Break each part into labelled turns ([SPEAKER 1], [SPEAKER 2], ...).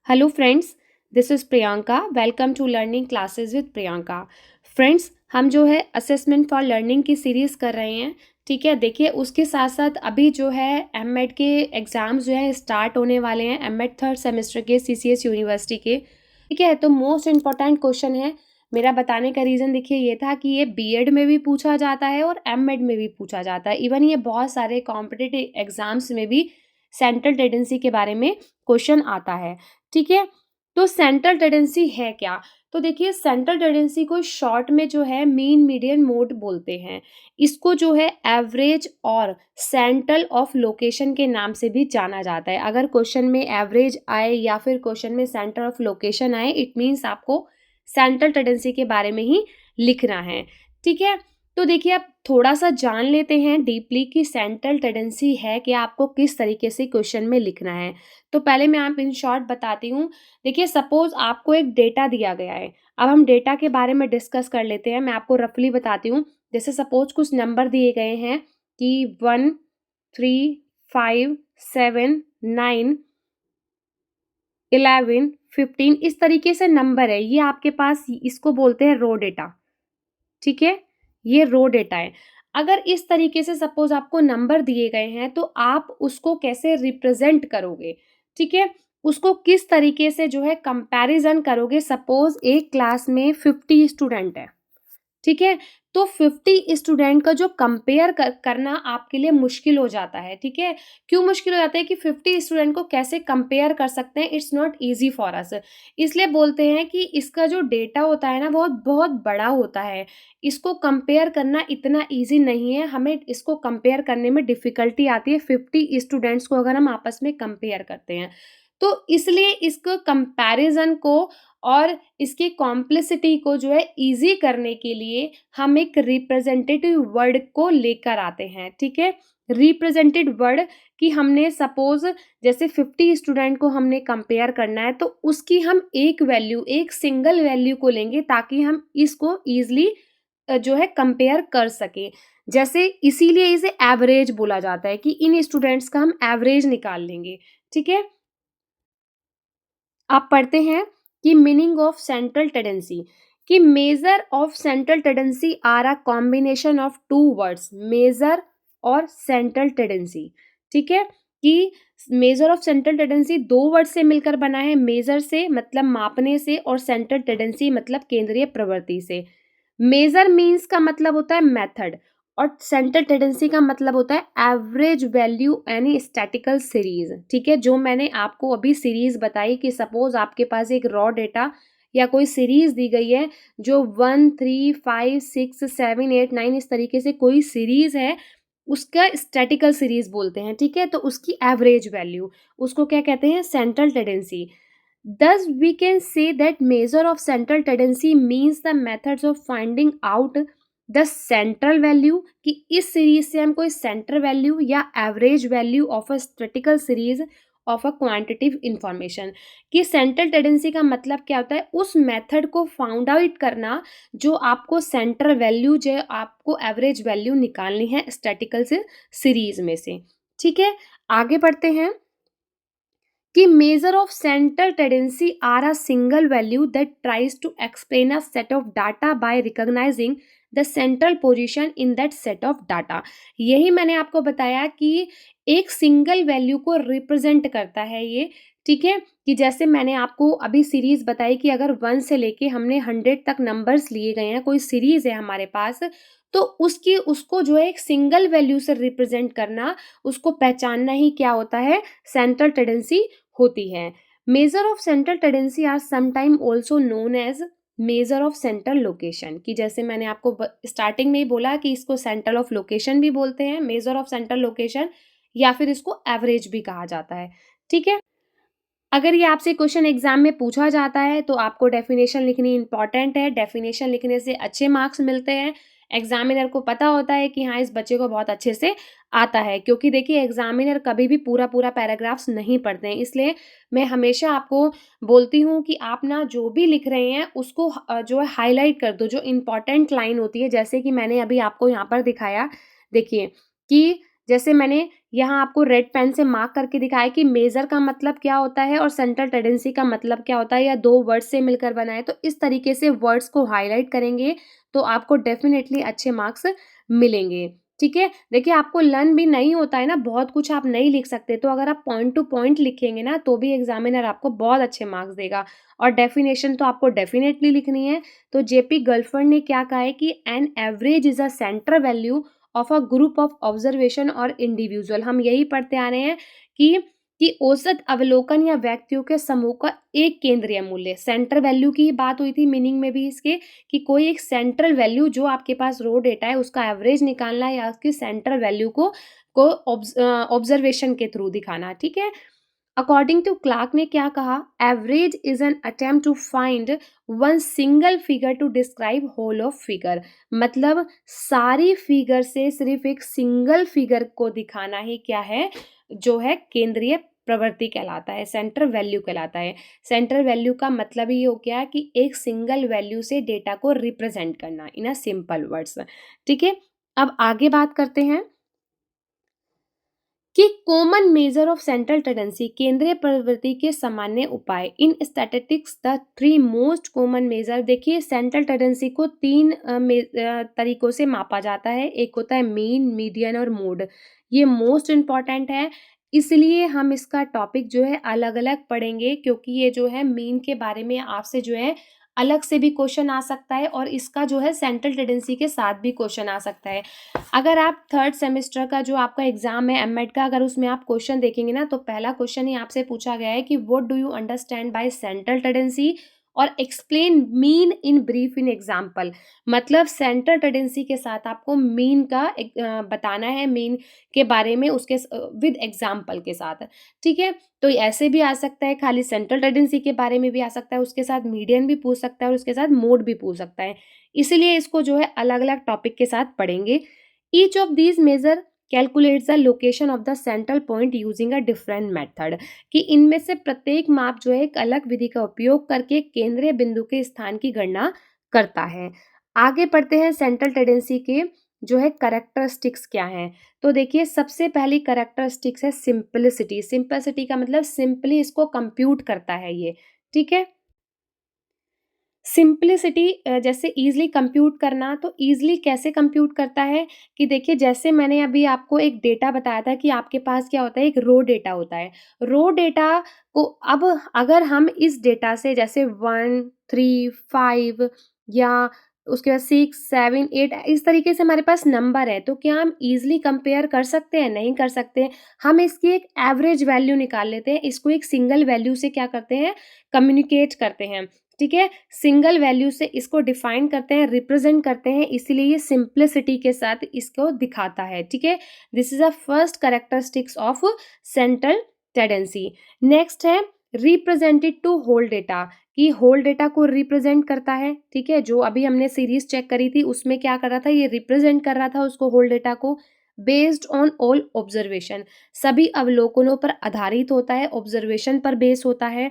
[SPEAKER 1] Hello friends, this is Priyanka. Welcome to learning classes with Priyanka. Friends, हम जो है assessment for learning की series कर रहे हैं। ठीक है, देखिए उसके साथ साथ अभी जो है एमएड के एग्ज़ाम्स जो है स्टार्ट होने वाले हैं। एमएड थर्ड सेमेस्टर के सीसीएस यूनिवर्सिटी के। ठीक है, तो मोस्ट इम्पॉर्टेंट क्वेश्चन है। मेरा बताने का रीज़न देखिए ये था कि ये बीएड में भी पूछा जाता है और एमएड में भी पूछा जाता है। इवन ये बहुत सारे कॉम्पिटिटिव एग्ज़ाम्स में भी सेंट्रल टेंडेंसी के बारे में क्वेश्चन आता है। ठीक है, तो सेंट्रल टेंडेंसी है क्या? तो देखिए सेंट्रल टेंडेंसी को शॉर्ट में जो है मीन मीडियन मोड बोलते हैं। इसको जो है एवरेज और सेंट्रल ऑफ लोकेशन के नाम से भी जाना जाता है। अगर क्वेश्चन में एवरेज आए या फिर क्वेश्चन में सेंटर ऑफ लोकेशन आए, इट मीन्स आपको सेंट्रल टेंडेंसी के बारे में ही लिखना है। ठीक है, तो देखिए आप थोड़ा सा जान लेते हैं डीपली कि सेंट्रल टेंडेंसी है कि आपको किस तरीके से क्वेश्चन में लिखना है। तो पहले मैं आप इन शॉर्ट बताती हूँ। देखिए सपोज आपको एक डेटा दिया गया है। अब हम डेटा के बारे में डिस्कस कर लेते हैं। मैं आपको रफली बताती हूँ। जैसे सपोज कुछ नंबर दिए गए हैं कि 1, 3, 5, 7, 9, 11, 15 इस तरीके से नंबर है। ये आपके पास इसको बोलते हैं रो डेटा। ठीक है, ये रो डेटा है। अगर इस तरीके से सपोज आपको नंबर दिए गए हैं तो आप उसको कैसे रिप्रेजेंट करोगे? ठीक है, उसको किस तरीके से जो है कंपैरिजन करोगे? सपोज एक क्लास में 50 स्टूडेंट है। ठीक है, तो 50 स्टूडेंट का जो कंपेयर करना आपके लिए मुश्किल हो जाता है। ठीक है, क्यों मुश्किल हो जाता है कि 50 स्टूडेंट को कैसे कंपेयर कर सकते हैं? It's not easy for us. इसलिए बोलते हैं कि इसका जो डेटा होता है ना बहुत बहुत बड़ा होता है। इसको कंपेयर करना इतना ईजी नहीं है। हमें इसको कंपेयर करने में डिफिकल्टी आती है 50 स्टूडेंट्स को अगर हम आपस में कंपेयर करते हैं। तो इसलिए इसको कंपैरिजन को और इसकी कॉम्प्लेक्सिटी को जो है ईज़ी करने के लिए हम एक रिप्रेजेंटेटिव वर्ड को लेकर आते हैं। ठीक है, रिप्रेजेंटेड वर्ड कि हमने सपोज जैसे 50 स्टूडेंट को हमने कंपेयर करना है तो उसकी हम एक वैल्यू, एक सिंगल वैल्यू को लेंगे ताकि हम इसको ईजिली जो है कंपेयर कर सकें। जैसे इसीलिए इसे एवरेज बोला जाता है कि इन स्टूडेंट्स का हम एवरेज निकाल लेंगे। ठीक है, आप पढ़ते हैं कि मीनिंग ऑफ सेंट्रल टेंडेंसी कि measure of central tendency are a combination of two words, measure और सेंट्रल टेंडेंसी। ठीक है, कि मेजर ऑफ सेंट्रल टेंडेंसी दो वर्ड से मिलकर बना है। मेजर से मतलब मापने से और सेंट्रल टेंडेंसी मतलब केंद्रीय प्रवृत्ति से। मेजर मीन्स का मतलब होता है मेथड और सेंट्रल टेंडेंसी का मतलब होता है average value any statistical series. ठीक है, जो मैंने आपको अभी सीरीज बताई कि सपोज आपके पास एक रॉ डेटा या कोई सीरीज दी गई है जो 1, 3, 5, 6, 7, 8, 9 इस तरीके से कोई सीरीज है, उसका स्टैटिकल सीरीज बोलते हैं। ठीक है, तो उसकी एवरेज वैल्यू उसको क्या कहते हैं? Central tendency. Thus, we can say that measure of central tendency means the methods of finding out the central value कि इस सीरीज से हम कोई सेंटर वैल्यू या average value of a statistical series of a quantitative information. कि central tendency का मतलब क्या होता है? उस मेथड को फाउंड आउट करना जो आपको सेंट्रल वैल्यू जो आपको एवरेज वैल्यू निकालनी है स्टैटिकल से सीरीज में से। ठीक है, आगे बढ़ते हैं कि measure of central tendency are a single value that tries to explain a set of data by recognizing the central position in that set of data। यही मैंने आपको बताया कि एक सिंगल वैल्यू को रिप्रेजेंट करता है ये। ठीक है, कि जैसे मैंने आपको अभी सीरीज बताई कि अगर 1 से लेके हमने 100 तक नंबर्स लिए गए हैं, कोई सीरीज है हमारे पास, तो उसको जो है एक सिंगल वैल्यू से रिप्रेजेंट करना, उसको पहचानना ही क्या होता है? सेंट्रल टेंडेंसी होती है। Measure of central tendency are sometime also known as measure of central location. कि जैसे मैंने आपको स्टार्टिंग में ही बोला कि इसको सेंट्रल ऑफ लोकेशन भी बोलते हैं, मेजर ऑफ सेंट्रल लोकेशन, या फिर इसको एवरेज भी कहा जाता है। ठीक है, अगर ये आपसे क्वेश्चन एग्जाम में पूछा जाता है तो आपको डेफिनेशन लिखनी इंपॉर्टेंट है। डेफिनेशन लिखने से अच्छे मार्क्स मिलते हैं। एग्जामिनर को पता होता है कि हाँ इस बच्चे को बहुत अच्छे से आता है, क्योंकि देखिए एग्जामिनर कभी भी पूरा पूरा पैराग्राफ्स नहीं पढ़ते हैं। इसलिए मैं हमेशा आपको बोलती हूँ कि आप ना जो भी लिख रहे हैं उसको जो है हाईलाइट कर दो, जो इम्पॉर्टेंट लाइन होती है। जैसे कि मैंने अभी आपको यहाँ पर दिखाया, देखिए कि जैसे मैंने यहाँ आपको रेड पेन से मार्क करके दिखाया कि मेजर का मतलब क्या होता है और सेंट्रल टेंडेंसी का मतलब क्या होता है, या दो वर्ड से मिलकर बना है। तो इस तरीके से वर्ड्स को हाईलाइट करेंगे तो आपको डेफिनेटली अच्छे मार्क्स मिलेंगे। ठीक है, देखिए आपको लर्न भी नहीं होता है ना, बहुत कुछ आप नहीं लिख सकते, तो अगर आप पॉइंट टू पॉइंट लिखेंगे ना तो भी एग्जामिनर आपको बहुत अच्छे मार्क्स देगा। और डेफिनेशन तो आपको डेफिनेटली लिखनी है। तो जेपी गल्फर्ड ने क्या कहा है कि an average is a centre value of a group of observation और इंडिविजुअल। हम यही पढ़ते आ रहे हैं कि औसत अवलोकन या व्यक्तियों के समूह का एक केंद्रीय मूल्य, सेंटर वैल्यू की बात हुई थी मीनिंग में भी इसके, कि कोई एक सेंट्रल वैल्यू जो आपके पास रो डेटा है उसका एवरेज निकालना है या उसकी सेंट्रल वैल्यू को ऑब्जर्वेशन के थ्रू दिखाना। ठीक है, अकॉर्डिंग टू क्लार्क ने क्या कहा, average is an attempt to find one single figure to describe whole of figure. मतलब सारी फिगर से सिर्फ एक सिंगल फिगर को दिखाना ही क्या है, जो है केंद्रीय प्रवृत्ति कहलाता है, सेंटर वैल्यू कहलाता है। सेंटर वैल्यू का मतलब ये हो गया कि एक सिंगल वैल्यू से डेटा को रिप्रेजेंट करना इन अ सिंपल वर्ड्स। ठीक है, अब आगे बात करते हैं कि common measure of central tendency, केंद्रीय प्रवृत्ति के सामान्य उपाय। In statistics the three most common measure. देखिए सेंट्रल टेंडेंसी को तीन तरीकों से मापा जाता है। एक होता है मीन, मीडियन और मोड। ये मोस्ट इम्पॉर्टेंट है, इसलिए हम इसका टॉपिक जो है अलग अलग पढ़ेंगे, क्योंकि ये जो है मीन के बारे में आपसे जो है अलग से भी क्वेश्चन आ सकता है और इसका जो है सेंट्रल टेंडेंसी के साथ भी क्वेश्चन आ सकता है। अगर आप थर्ड सेमेस्टर का जो आपका एग्जाम है एमएड का, अगर उसमें आप क्वेश्चन देखेंगे ना तो पहला क्वेश्चन ही आपसे पूछा गया है कि what do you understand by central tendency और explain mean in brief in example. मतलब सेंट्रल टेंडेंसी के साथ आपको मीन का बताना है, मीन के बारे में उसके विद एग्जाम्पल के साथ। ठीक है, तो ऐसे भी आ सकता है, खाली सेंट्रल टेंडेंसी के बारे में भी आ सकता है, उसके साथ मीडियन भी पूछ सकता है और उसके साथ मोड भी पूछ सकता है। इसीलिए इसको जो है अलग अलग टॉपिक के साथ पढ़ेंगे। Each of these measure calculates the location of the central point using a different method। कि इनमें से प्रत्येक माप जो है एक अलग विधि का उपयोग करके केंद्रीय बिंदु के स्थान की गणना करता है। आगे पढ़ते हैं सेंट्रल टेंडेंसी के जो है कैरेक्टरिस्टिक्स क्या हैं। तो देखिए सबसे पहली कैरेक्टरिस्टिक्स है सिंपलिसिटी। सिंपलिसिटी का मतलब सिंपली इसको कंप्यूट करता है ये। ठीक है, सिंप्लिसिटी जैसे ईज़िली कंप्यूट करना, तो ईज़िली कैसे कंप्यूट करता है कि देखिए जैसे मैंने अभी आपको एक डेटा बताया था कि आपके पास क्या होता है, एक रो डेटा होता है। रो डेटा को अब अगर हम इस डेटा से जैसे 1, 3, 5 या उसके बाद 6, 7, 8 इस तरीके से हमारे पास नंबर है, तो क्या हम ईज़िली कंपेयर कर सकते हैं? नहीं कर सकते। हम इसकी एक एवरेज वैल्यू निकाल लेते हैं, इसको एक सिंगल वैल्यू से क्या करते हैं, कम्युनिकेट करते हैं। ठीक है, सिंगल वैल्यू से इसको डिफाइन करते हैं, रिप्रेजेंट करते हैं, इसीलिए ये सिंप्लिसिटी के साथ इसको दिखाता है। ठीक है, this is a first characteristics of central tendency. Next है रिप्रेजेंटेड टू होल डेटा, कि होल डेटा को रिप्रेजेंट करता है। ठीक है, जो अभी हमने सीरीज चेक करी थी उसमें क्या कर रहा था, ये रिप्रेजेंट कर रहा था उसको, होल डेटा को। बेस्ड ऑन ऑल ऑब्जर्वेशन, सभी अवलोकनों पर आधारित होता है, ऑब्जर्वेशन पर बेस होता है।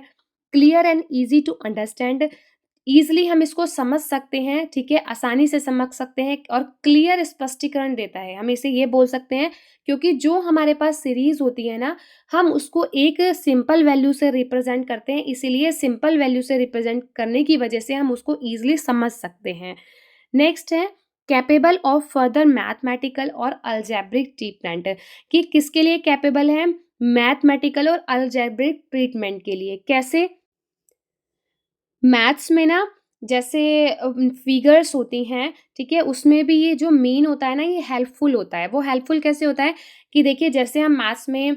[SPEAKER 1] Clear and easy to understand, easily हम इसको समझ सकते हैं। ठीक है, आसानी से समझ सकते हैं और क्लियर स्पष्टीकरण देता है, हम इसे ये बोल सकते हैं, क्योंकि जो हमारे पास सीरीज होती है ना, हम उसको एक सिंपल वैल्यू से रिप्रेजेंट करते हैं, इसीलिए सिंपल वैल्यू से रिप्रेजेंट करने की वजह से हम उसको ईजिली समझ सकते हैं। नेक्स्ट है कैपेबल ऑफ फर्दर मैथमेटिकल और अलजेब्रिक ट्रीटमेंट, कि किसके लिए कैपेबल है, मैथमेटिकल और अलजेब्रिक ट्रीटमेंट के लिए। कैसे, मैथ्स में ना जैसे फिगर्स होती हैं, ठीक है, उसमें भी ये जो मीन होता है ना, ये हेल्पफुल होता है। वो हेल्पफुल कैसे होता है कि देखिए जैसे हम मैथ्स में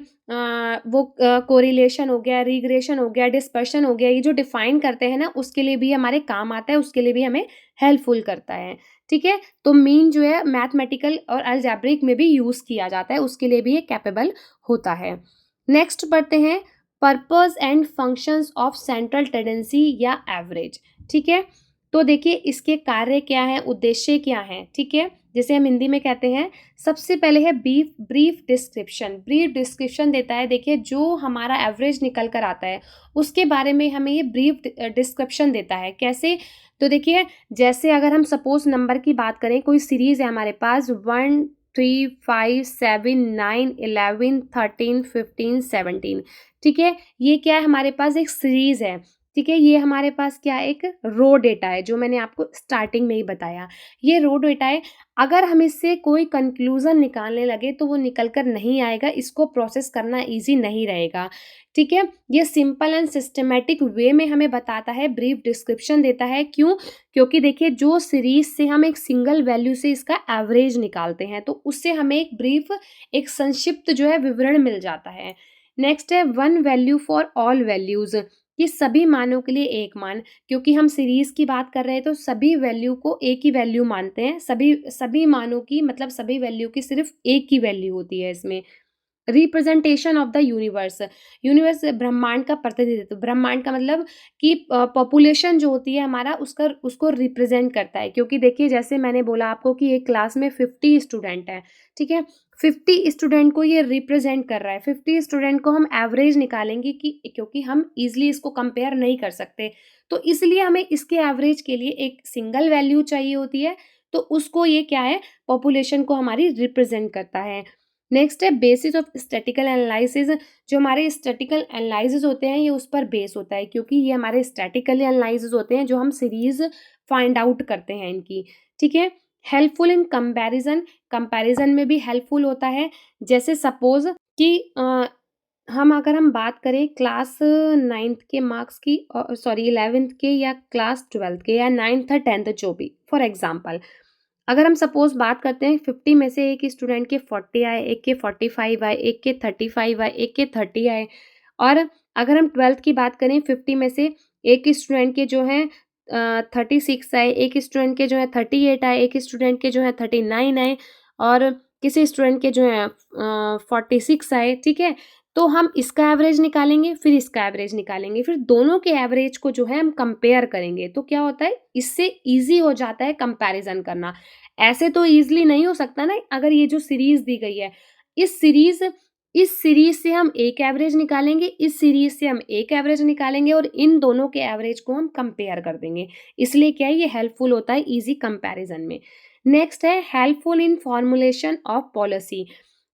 [SPEAKER 1] वो कोरिलेशन हो गया, रिग्रेशन हो गया, डिस्पर्शन हो गया, ये जो डिफाइन करते हैं ना, उसके लिए भी हमारे काम आता है, उसके लिए भी हमें हेल्पफुल करता है। ठीक है, तो मीन जो है मैथमेटिकल और अलजेब्रिक में भी यूज़ किया जाता है, उसके लिए भी ये कैपेबल होता है। नेक्स्ट पढ़ते हैं purpose and functions of central tendency या एवरेज। ठीक है, तो देखिए इसके कार्य क्या है, उद्देश्य क्या है। ठीक है, जैसे हम हिंदी में कहते हैं, सबसे पहले है ब्रीफ डिस्क्रिप्शन। ब्रीफ डिस्क्रिप्शन देता है, देखिए जो हमारा एवरेज निकल कर आता है उसके बारे में हमें ये ब्रीफ डिस्क्रिप्शन देता है। कैसे, तो देखिए जैसे अगर हम सपोज नंबर की बात करें, कोई सीरीज है हमारे पास 1 3, 5, 7, 9, 11, 13, 15, 17। ठीक है, ये क्या है, हमारे पास एक सीरीज है। ठीक है, ये हमारे पास क्या है, एक रो डेटा है, जो मैंने आपको स्टार्टिंग में ही बताया। ये रो डेटा है, अगर हम इससे कोई कंक्लूजन निकालने लगे तो वो निकल कर नहीं आएगा, इसको प्रोसेस करना ईजी नहीं रहेगा। ठीक है, ये सिंपल एंड सिस्टमेटिक वे में हमें बताता है, ब्रीफ डिस्क्रिप्शन देता है। क्यों? क्योंकि देखिए, जो सीरीज से हम एक सिंगल वैल्यू से इसका एवरेज निकालते हैं, तो उससे हमें एक ब्रीफ, एक संक्षिप्त जो है विवरण मिल जाता है। नेक्स्ट है one value for all values, कि सभी मानों के लिए एक मान। क्योंकि हम सीरीज की बात कर रहे हैं तो सभी वैल्यू को एक ही वैल्यू मानते हैं, सभी सभी मानों की, मतलब सभी वैल्यू की सिर्फ एक ही वैल्यू होती है इसमें। Representation of the universe, universe ब्रह्मांड का प्रतिनिधित्व, ब्रह्मांड का मतलब कि पॉपुलेशन जो होती है हमारा, उसका उसको रिप्रेजेंट करता है। क्योंकि देखिए, जैसे मैंने बोला आपको कि एक क्लास में 50 स्टूडेंट है। ठीक है, 50 स्टूडेंट को ये रिप्रेजेंट कर रहा है। 50 स्टूडेंट को हम एवरेज निकालेंगे, कि क्योंकि हम इजीली इसको कंपेयर नहीं कर सकते, तो इसलिए हमें इसके एवरेज के लिए एक सिंगल वैल्यू चाहिए होती है। तो उसको ये क्या है, पॉपुलेशन को हमारी रिप्रेजेंट करता है। नेक्स्ट है बेसिस ऑफ स्टैटिकल एनालिसिस, जो हमारे स्टैटिकल एनालिसिस होते हैं ये उस पर बेस होता है, क्योंकि ये हमारे स्टैटिकल एनालिसिस होते हैं जो हम सीरीज फाइंड आउट करते हैं इनकी। ठीक है, हेल्पफुल इन कंपैरिजन, कंपैरिजन में भी हेल्पफुल होता है। जैसे सपोज कि हम बात करें क्लास 9th के मार्क्स की, सॉरी 11th के, या क्लास 12th के, या 9th और 10th, जो भी फॉर एग्जाम्पल, अगर हम सपोज बात करते हैं 50 में से एक स्टूडेंट के 40 आए, एक के 45 आए, एक के 35 आए, एक के 30 आए। और अगर हम 12th की बात करें, 50 में से एक स्टूडेंट के जो हैं 36 आए, एक स्टूडेंट के जो है 38 आए, एक स्टूडेंट के जो है 39 आए, और किसी स्टूडेंट के जो है 46 आए। ठीक है, तो हम इसका एवरेज निकालेंगे, फिर इसका एवरेज निकालेंगे, फिर दोनों के एवरेज को जो है हम कंपेयर करेंगे। तो क्या होता है, इससे ईजी हो जाता है कंपैरिजन करना। ऐसे तो ईजिली नहीं हो सकता ना, अगर ये जो सीरीज दी गई है, इस सीरीज इस सीरीज से हम एक एवरेज निकालेंगे, इस सीरीज से हम एक एवरेज निकालेंगे, और इन दोनों के एवरेज को हम कंपेयर कर देंगे। इसलिए क्या है, ये हेल्पफुल होता है इजी कंपैरिजन में। नेक्स्ट है helpful in formulation of policy.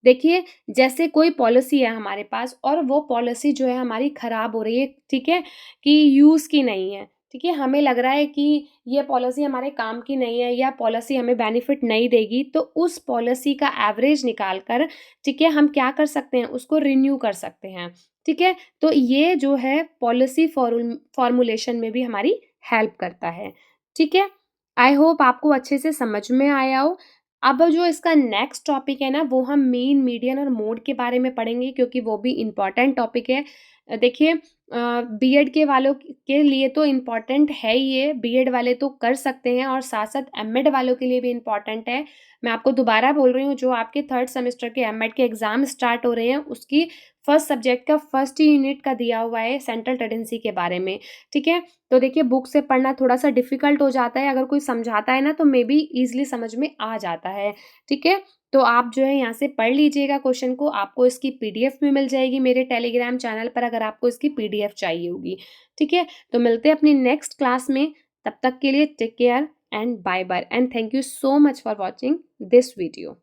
[SPEAKER 1] देखिए, जैसे कोई पॉलिसी है हमारे पास, और वो पॉलिसी जो है हमारी खराब हो रही है, ठीक है, कि यूज़ की नहीं है। ठीक है, हमें लग रहा है कि ये पॉलिसी हमारे काम की नहीं है, या पॉलिसी हमें बेनिफिट नहीं देगी, तो उस पॉलिसी का एवरेज निकाल कर, ठीक है, हम क्या कर सकते हैं, उसको रिन्यू कर सकते हैं। ठीक है, तो ये जो है पॉलिसी फॉर्मुलेशन में भी हमारी हेल्प करता है। ठीक है, आई होप आपको अच्छे से समझ में आया हो। अब जो इसका नेक्स्ट टॉपिक है ना, वो हम मीन, मीडियन और मोड के बारे में पढ़ेंगे, क्योंकि वो भी इम्पॉर्टेंट टॉपिक है। देखिए, बीएड के वालों के लिए तो इम्पॉर्टेंट है ही ये, बीएड वाले तो कर सकते हैं, और साथ साथ एमएड वालों के लिए भी इम्पॉर्टेंट है। मैं आपको दोबारा बोल रही हूँ, जो आपके 3rd सेमेस्टर के एमएड के एग्जाम स्टार्ट हो रहे हैं, उसकी फर्स्ट सब्जेक्ट का फर्स्ट यूनिट का दिया हुआ है सेंट्रल टेंडेंसी के बारे में। ठीक है, तो देखिए, बुक से पढ़ना थोड़ा सा डिफिकल्ट हो जाता है, अगर कोई समझाता है ना तो मे बी ईजिली समझ में आ जाता है। ठीक है, तो आप जो है यहाँ से पढ़ लीजिएगा क्वेश्चन को, आपको इसकी पीडीएफ भी मिल जाएगी मेरे टेलीग्राम चैनल पर, अगर आपको इसकी पीडीएफ चाहिए होगी। ठीक है, तो मिलते हैं अपनी नेक्स्ट क्लास में, तब तक के लिए take care and bye bye, and thank you so much for watching this video.